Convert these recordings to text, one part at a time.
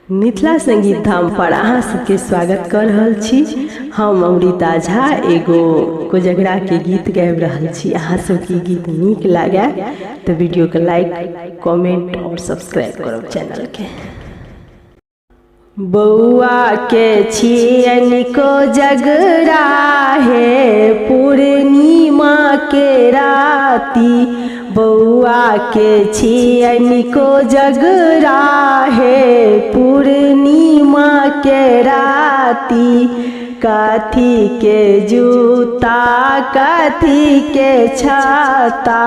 मिथिला संगीत धाम पर अहाँ सबके स्वागत कर रहल छी। हम अमृता झा एगो कोजगरा के गीत गाबि रहल छी। अहाँ सबके गीत नीक लागे तो वीडियो के लाइक कमेंट और सब्सक्राइब करो चैनल के। बउआ के छियन कोजगरा है पूर्णिमा के राती, बउआ के छियन कोजगरा है पूर्णिमा के राती। कथी के जूता कथी के छाता,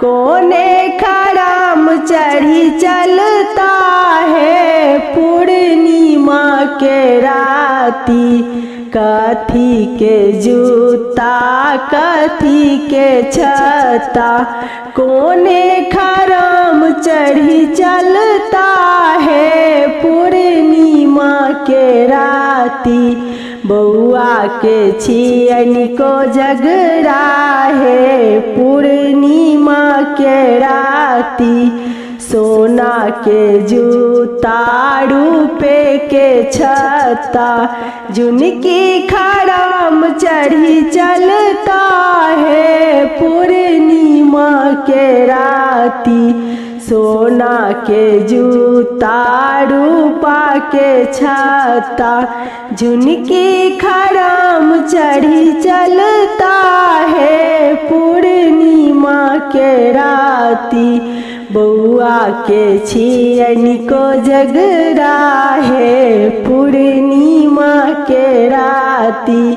कोने खराम चढ़ी चलता है पूर्णिमा के राती। कथी के जूता कथी के छाता, कोने खराम चढ़ी चलता है पूर्णिमा के राती। बउआ के छियन कोजगरा है पूर्णिमा के राती। सोना के जूता रूपे के छत्ता, जुनकी खराम चढ़ी चलता है पूर्णिमा के राती। सोना के जूता रूपा के छत्ता, जुनकी खराम चढ़ी चलता है पूर्णिमा के राती। बउआ के छियन कोजगरा है पूर्णिमा के राती।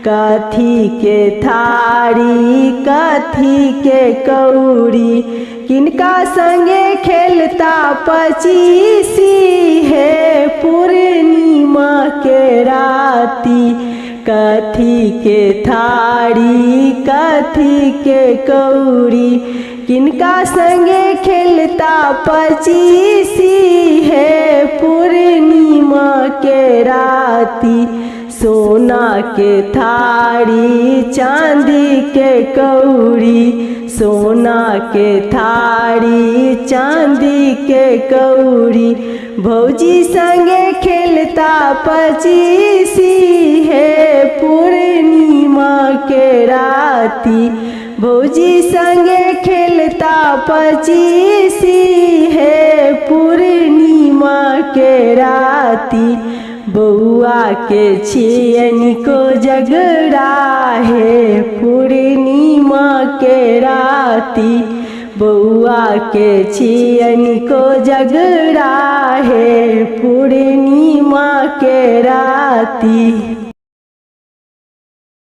कथी के थारी कथी के कौड़ी, किनका संगे खेलता पचीसी है पूर्णिमा के राती। कथी के थारी कथी के कौड़ी, किनका संगे खेलता पचीसी है पूर्णिमा के राती। सोना के थारी चांदी के कौड़ी, सोना के थारी चांदी के कौड़ी, भौजी संगे खेलता पचीसी है पूर्णिमा के राती। भौजी संगे खेलता पचीसी है पूर्णिमा के राती। बउआ के छियन कोजगरा है पूर्णिमा के राती। बउआ के छियन कोजगरा है पूर्णिमा के राती।